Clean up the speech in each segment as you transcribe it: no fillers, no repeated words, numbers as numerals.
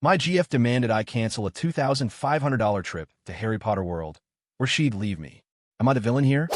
My GF demanded I cancel a $2,500 trip to Harry Potter World, or she'd leave me. Am I the villain here?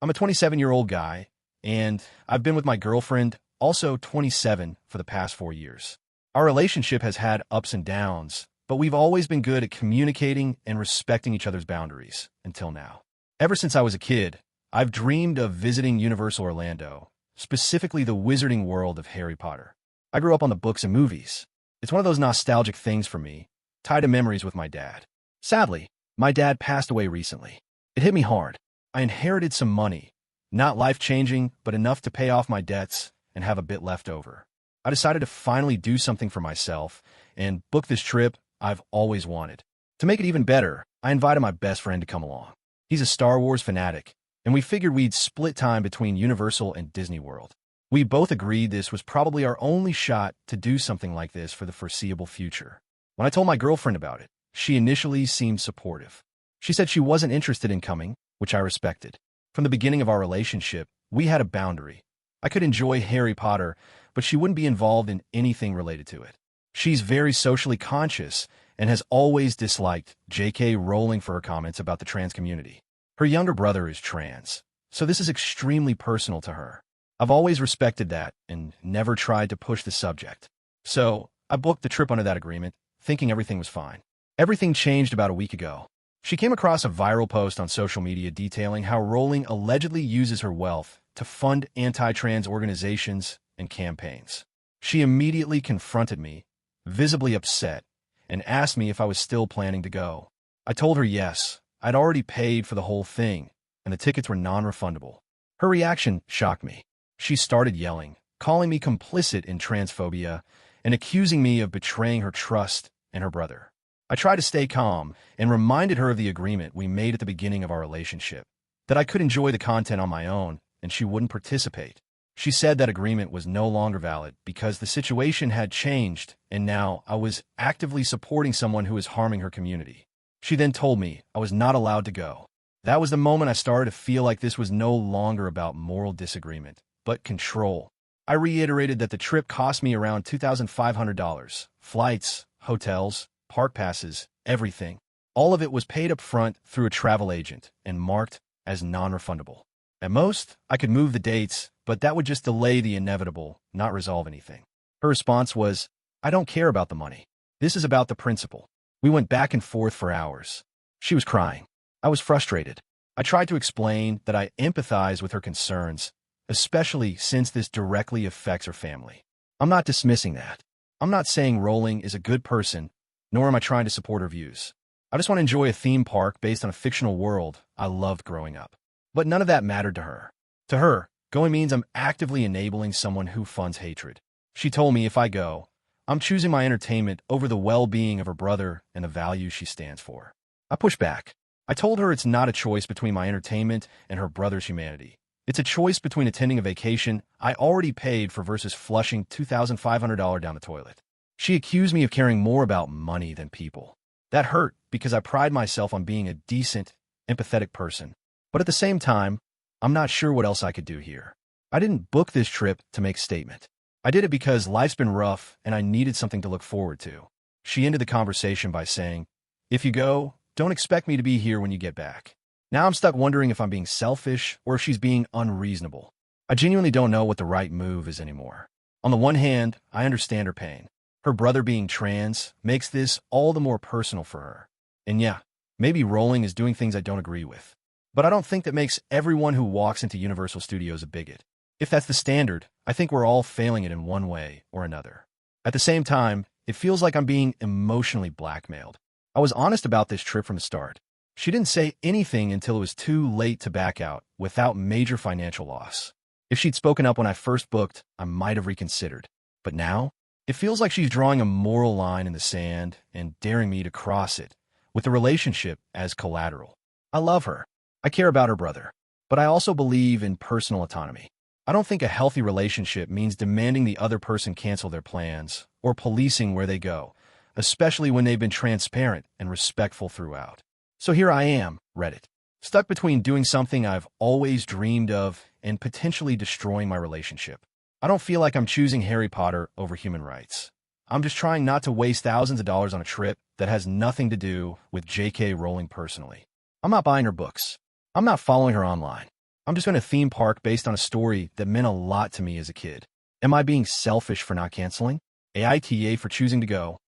I'm a 27-year-old guy, and I've been with my girlfriend, also 27, for the past 4 years. Our relationship has had ups and downs, but we've always been good at communicating and respecting each other's boundaries, until now. Ever since I was a kid, I've dreamed of visiting Universal Orlando, specifically the wizarding world of Harry Potter. I grew up on the books and movies. It's one of those nostalgic things for me, tied to memories with my dad. Sadly, my dad passed away recently. It hit me hard. I inherited some money, not life-changing, but enough to pay off my debts and have a bit left over. I decided to finally do something for myself and book this trip I've always wanted. To make it even better, I invited my best friend to come along. He's a Star Wars fanatic, and we figured we'd split time between Universal and Disney World. We both agreed this was probably our only shot to do something like this for the foreseeable future. When I told my girlfriend about it, she initially seemed supportive. She said she wasn't interested in coming, which I respected. From the beginning of our relationship, we had a boundary. I could enjoy Harry Potter, but she wouldn't be involved in anything related to it. She's very socially conscious and has always disliked J.K. Rowling for her comments about the trans community. Her younger brother is trans, so this is extremely personal to her. I've always respected that and never tried to push the subject. So I booked the trip under that agreement, thinking everything was fine. Everything changed about a week ago. She came across a viral post on social media detailing how Rowling allegedly uses her wealth to fund anti-trans organizations and campaigns. She immediately confronted me, visibly upset, and asked me if I was still planning to go. I told her yes, I'd already paid for the whole thing, and the tickets were non-refundable. Her reaction shocked me. She started yelling, calling me complicit in transphobia, and accusing me of betraying her trust and her brother. I tried to stay calm and reminded her of the agreement we made at the beginning of our relationship, that I could enjoy the content on my own and she wouldn't participate. She said that agreement was no longer valid because the situation had changed and now I was actively supporting someone who was harming her community. She then told me I was not allowed to go. That was the moment I started to feel like this was no longer about moral disagreement, but control. I reiterated that the trip cost me around $2,500, flights, hotels, park passes, everything. All of it was paid up front through a travel agent and marked as non-refundable. At most, I could move the dates, but that would just delay the inevitable, not resolve anything. Her response was, I don't care about the money. This is about the principle. We went back and forth for hours. She was crying. I was frustrated. I tried to explain that I empathize with her concerns, especially since this directly affects her family. I'm not dismissing that. I'm not saying Rowling is a good person, nor am I trying to support her views. I just want to enjoy a theme park based on a fictional world I loved growing up. But none of that mattered to her. To her, going means I'm actively enabling someone who funds hatred. She told me if I go, I'm choosing my entertainment over the well-being of her brother and the values she stands for. I pushed back. I told her it's not a choice between my entertainment and her brother's humanity. It's a choice between attending a vacation I already paid for versus flushing $2,500 down the toilet. She accused me of caring more about money than people. That hurt because I pride myself on being a decent, empathetic person. But at the same time, I'm not sure what else I could do here. I didn't book this trip to make a statement. I did it because life's been rough and I needed something to look forward to. She ended the conversation by saying, if you go, don't expect me to be here when you get back. Now I'm stuck wondering if I'm being selfish or if she's being unreasonable. I genuinely don't know what the right move is anymore. On the one hand, I understand her pain. Her brother being trans makes this all the more personal for her. And yeah, maybe Rowling is doing things I don't agree with. But I don't think that makes everyone who walks into Universal Studios a bigot. If that's the standard, I think we're all failing it in one way or another. At the same time, it feels like I'm being emotionally blackmailed. I was honest about this trip from the start. She didn't say anything until it was too late to back out without major financial loss. If she'd spoken up when I first booked, I might have reconsidered. But now, it feels like she's drawing a moral line in the sand and daring me to cross it, with the relationship as collateral. I love her. I care about her brother. But I also believe in personal autonomy. I don't think a healthy relationship means demanding the other person cancel their plans or policing where they go, especially when they've been transparent and respectful throughout. So here I am, Reddit, stuck between doing something I've always dreamed of and potentially destroying my relationship. I don't feel like I'm choosing Harry Potter over human rights. I'm just trying not to waste thousands of dollars on a trip that has nothing to do with J.K. Rowling personally. I'm not buying her books. I'm not following her online. I'm just going to a theme park based on a story that meant a lot to me as a kid. Am I being selfish for not canceling? AITA for choosing to go.